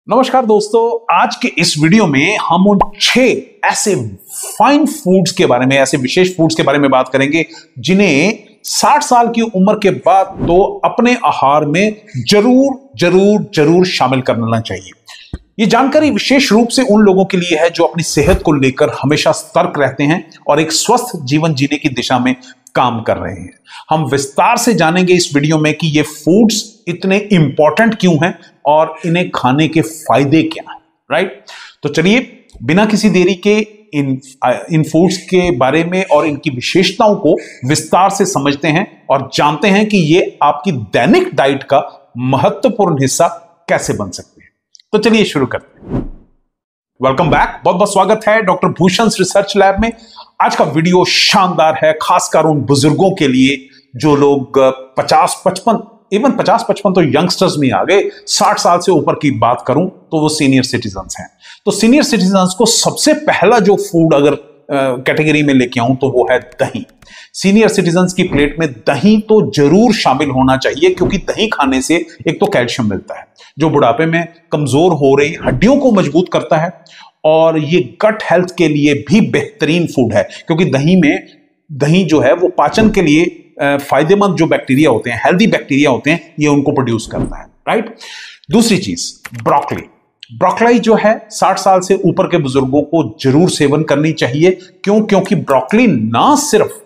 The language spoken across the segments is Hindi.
नमस्कार दोस्तों, आज के इस वीडियो में हम उन 6 ऐसे फाइन फूड्स के बारे में, ऐसे विशेष फूड्स के बारे में बात करेंगे जिन्हें 60 साल की उम्र के बाद तो अपने आहार में जरूर शामिल करना चाहिए। ये जानकारी विशेष रूप से उन लोगों के लिए है जो अपनी सेहत को लेकर हमेशा सतर्क रहते हैं और एक स्वस्थ जीवन जीने की दिशा में काम कर रहे हैं। हम विस्तार से जानेंगे इस वीडियो में कि ये फूड्स इतने इंपॉर्टेंट क्यों हैं और इन्हें खाने के फायदे क्या हैं, राइट? तो चलिए बिना किसी देरी के इन फूड्स के बारे में और इनकी विशेषताओं को विस्तार से समझते हैं और जानते हैं कि ये आपकी दैनिक डाइट का महत्वपूर्ण हिस्सा कैसे बन सकते हैं। तो चलिए शुरू करते हैं। वेलकम बैक, बहुत बहुत स्वागत है डॉक्टर भूषण रिसर्च लैब में। आज का वीडियो शानदार है, खासकर उन बुजुर्गों के लिए जो लोग 50-55 तो यंगस्टर्स में आ गए। 60 साल से ऊपर की बात करूं तो वो सीनियर सिटीजन्स हैं। तो सीनियर सिटीजन्स को सबसे पहला जो फूड अगर कैटेगरी में लेके आऊं तो वो है दही। सीनियर सिटीजन्स की प्लेट में दही तो जरूर शामिल होना चाहिए, क्योंकि दही खाने से एक तो कैल्शियम मिलता है जो बुढ़ापे में कमजोर हो रही हड्डियों को मजबूत करता है, और ये गट हेल्थ के लिए भी बेहतरीन फूड है, क्योंकि दही जो है वो पाचन के लिए फायदेमंद जो बैक्टीरिया होते हैं, हेल्दी बैक्टीरिया होते हैं, ये उनको प्रोड्यूस करता है, राइट? दूसरी चीज ब्रोकली जो है 60 साल से ऊपर के बुजुर्गों को जरूर सेवन करनी चाहिए। क्योंकि ब्रोकली ना सिर्फ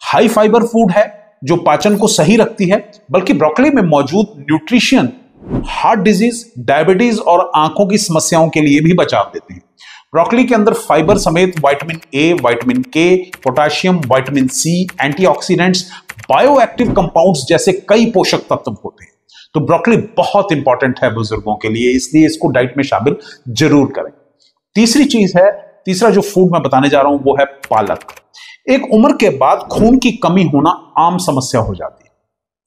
हाई फाइबर फूड है जो पाचन को सही रखती है, बल्कि ब्रोकली में मौजूद न्यूट्रिशन हार्ट डिजीज, डायबिटीज और आंखों की समस्याओं के लिए भी बचाव देते हैं। ब्रोकली के अंदर फाइबर समेत vitamin A, vitamin K, potassium, vitamin C, antioxidants, bioactive compounds जैसे कई पोषक तत्व होते हैं। तो ब्रोकली बहुत इंपॉर्टेंट है बुजुर्गों के लिए, इसलिए इसको डाइट में शामिल जरूर करें। तीसरा जो फूड मैं बताने जा रहा हूं वो है पालक। एक उम्र के बाद खून की कमी होना आम समस्या हो जाती है,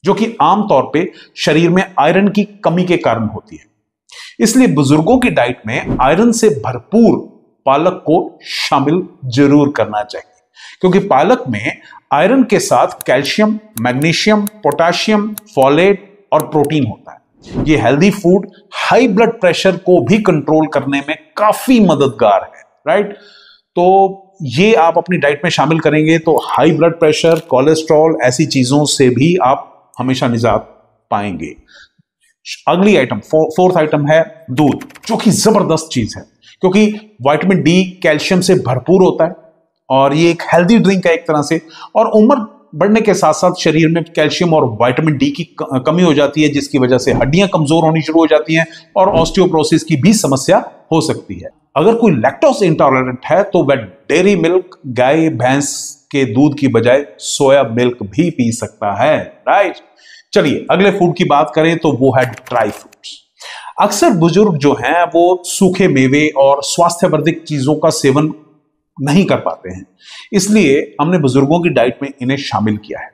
जो कि आमतौर पे शरीर में आयरन की कमी के कारण होती है। इसलिए बुजुर्गों की डाइट में आयरन से भरपूर पालक को शामिल जरूर करना चाहिए, क्योंकि पालक में आयरन के साथ कैल्शियम, मैग्नीशियम, पोटेशियम, फोलेट और प्रोटीन होता है। ये healthy food high blood pressure को भी कंट्रोल करने में काफी मददगार है, राइट? तो ये आप अपनी डाइट में शामिल करेंगे तो हाई ब्लड प्रेशर, कोलेस्ट्रॉल, ऐसी चीजों से भी आप हमेशा निजात पाएंगे। अगली आइटम, फोर्थ आइटम है दूध, जो कि जबरदस्त चीज है, क्योंकि विटामिन डी कैल्शियम से भरपूर होता है और ये एक हेल्दी ड्रिंक है एक तरह से। और उम्र बढ़ने के साथ साथ शरीर में कैल्शियम और विटामिन डी की कमी हो जाती है, जिसकी वजह से हड्डियां कमजोर होनी शुरू हो जाती हैं और ऑस्टियोपोरोसिस की भी समस्या हो सकती है। अगर कोई लैक्टोज इंटॉलरेंट है तो वह डेयरी मिल्क, गाय भैंस के दूध की बजाय सोया मिल्क भी पी सकता है, राइट? चलिए अगले फूड की बात करें तो वो है ड्राई फ्रूट्स। अक्सर बुजुर्ग जो हैं वो सूखे मेवे और स्वास्थ्यवर्धक चीजों का सेवन नहीं कर पाते हैं, इसलिए हमने बुजुर्गों की डाइट में इन्हें शामिल किया है।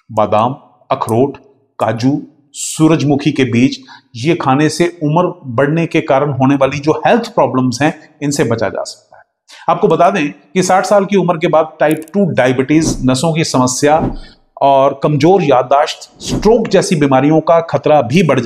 बादाम, अखरोट, काजू, सूरजमुखी के बीज, ये खाने से उम्र बढ़ने के कारण होने वाली जो हेल्थ प्रॉब्लम्स हैं इनसे बचा जा सकता है। आपको बता दें कि 60 साल की उम्र के बाद टाइप 2 डायबिटीज, नसों की समस्या और कमजोर याददाश्त, स्ट्रोक जैसी बीमारियों का खतरा भी बढ़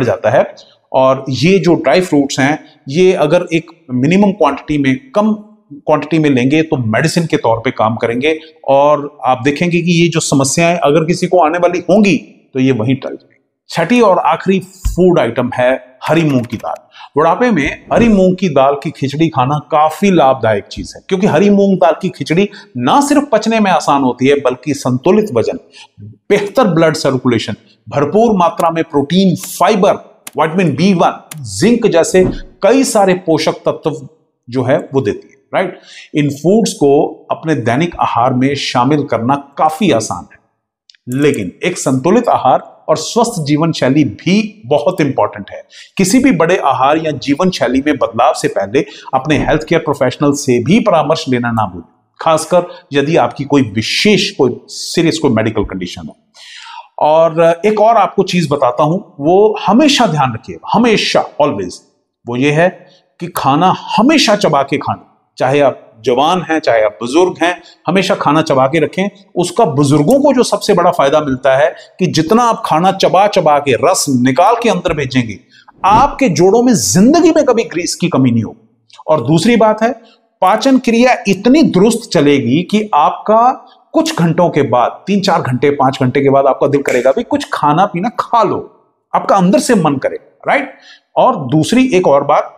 जाता है। और ये जो ड्राई फ्रूट्स हैं, ये अगर एक मिनिमम क्वांटिटी में, कम क्वांटिटी में लेंगे तो मेडिसिन के तौर पे काम करेंगे, और आप देखेंगे कि ये जो समस्याएं अगर किसी को आने वाली होंगी तो ये वहीं टल जाएगी। छठी और आखिरी फूड आइटम है हरी मूंग की दाल। बुढ़ापे में हरी मूंग की दाल की खिचड़ी खाना काफी लाभदायक चीज है, क्योंकि हरी मूंग दाल की खिचड़ी ना सिर्फ पचने में आसान होती है, बल्कि संतुलित वजन, बेहतर ब्लड सर्कुलेशन, भरपूर मात्रा में protein, fibre, vitamin B1, zinc जैसे कई सारे पोषक तत्व जो है वो देती है, राइट? इन फूड्स को अपने दैनिक आहार में शामिल करना काफी आसान है, लेकिन एक संतुलित आहार और स्वस्थ जीवन शैली भी बहुत इंपॉर्टेंट है। किसी भी बड़े आहार या जीवन शैली में बदलाव से पहले अपने हेल्थ केयर प्रोफेशनल से भी परामर्श लेना ना भूलें, खासकर यदि आपकी कोई सीरियस मेडिकल कंडीशन हो। और एक और आपको चीज बताता हूं, वो हमेशा ध्यान रखिएगा, हमेशा, ऑलवेज, वो ये है कि खाना हमेशा चबा के खाना, चाहे आप जवान हैं चाहे आप बुजुर्ग हैं, हमेशा खाना चबा के रखें। उसका बुजुर्गों को जो सबसे बड़ा फायदा मिलता है कि जितना आप खाना चबा चबा के रस निकाल के अंदर भेजेंगे, आपके जोड़ों में जिंदगी में कभी ग्रीस की कमी नहीं होगी। और दूसरी बात है, पाचन क्रिया इतनी दुरुस्त चलेगी कि आपका कुछ घंटों के बाद, 3-4 घंटे 5 घंटे के बाद आपका दिल करेगा भी कुछ खाना पीना खा लो, आपका अंदर से मन करेगा, राइट। और दूसरी एक और बात,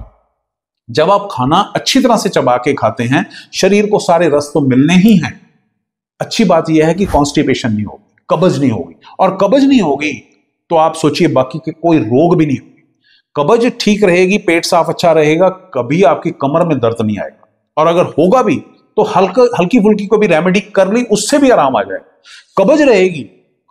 जब आप खाना अच्छी तरह से चबा के खाते हैं, शरीर को सारे रस तो मिलने ही हैं। अच्छी बात यह है कि कॉन्स्टिपेशन नहीं होगी, कब्ज नहीं होगी, और कब्ज नहीं होगी तो आप सोचिए बाकी के कोई रोग भी नहीं होगी। कब्ज ठीक रहेगी, पेट साफ अच्छा रहेगा, कभी आपकी कमर में दर्द नहीं आएगा, और अगर होगा भी तो हल्की फुल्की को भी रेमेडी कर ली, उससे भी आराम आ जाएगा। कब्ज रहेगी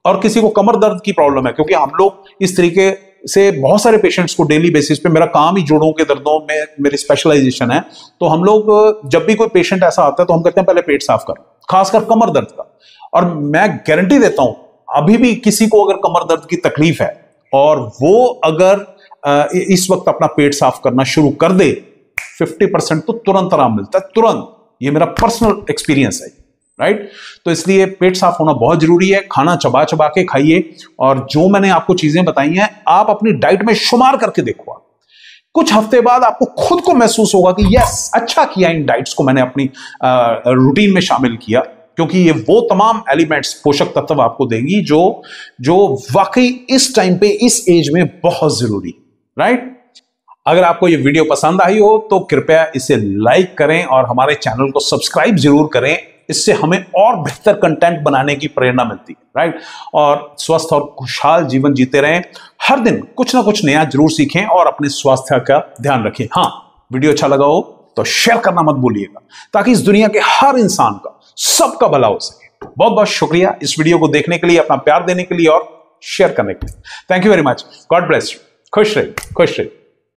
और किसी को कमर दर्द की प्रॉब्लम है, क्योंकि हम लोग इस तरीके से बहुत सारे पेशेंट्स को डेली बेसिस पे, मेरा काम ही जोड़ों के दर्दों में मेरी स्पेशलाइजेशन है, तो हम लोग जब भी कोई पेशेंट ऐसा आता है तो हम कहते हैं पहले पेट साफ करो, खासकर कमर दर्द का। और मैं गारंटी देता हूं, अभी भी किसी को अगर कमर दर्द की तकलीफ है और वो अगर इस वक्त अपना पेट साफ करना शुरू कर दे, 50% तो तुरंत आराम मिलता है, तुरंत। ये मेरा पर्सनल एक्सपीरियंस है, राइट। तो इसलिए पेट साफ होना बहुत जरूरी है। खाना चबा चबा के खाइए, और जो मैंने आपको चीजें बताई हैं आप अपनी डाइट में शुमार करके देखो। कुछ हफ्ते बाद आपको खुद को महसूस होगा कि यस, अच्छा किया इन डाइट्स को मैंने अपनी रूटीन में शामिल किया, क्योंकि ये वो तमाम एलिमेंट्स, पोषक तत्व आपको देंगी जो वाकई इस टाइम पे, इस एज में बहुत जरूरी, राइट। अगर आपको ये वीडियो पसंद आई हो तो कृपया इसे लाइक करें और हमारे चैनल को सब्सक्राइब जरूर करें। इससे हमें और बेहतर कंटेंट बनाने की प्रेरणा मिलती है, राइट। और स्वस्थ और खुशहाल जीवन जीते रहें, हर दिन कुछ ना कुछ नया जरूर सीखें और अपने स्वास्थ्य का ध्यान रखें। हाँ, वीडियो अच्छा लगा हो तो शेयर करना मत भूलिएगा, ताकि इस दुनिया के हर इंसान का, सबका भला हो सके। बहुत बहुत शुक्रिया इस वीडियो को देखने के लिए, अपना प्यार देने के लिए और शेयर करने के लिए। Thank you very much. God bless you. खुश रहिए, खुश रहिए।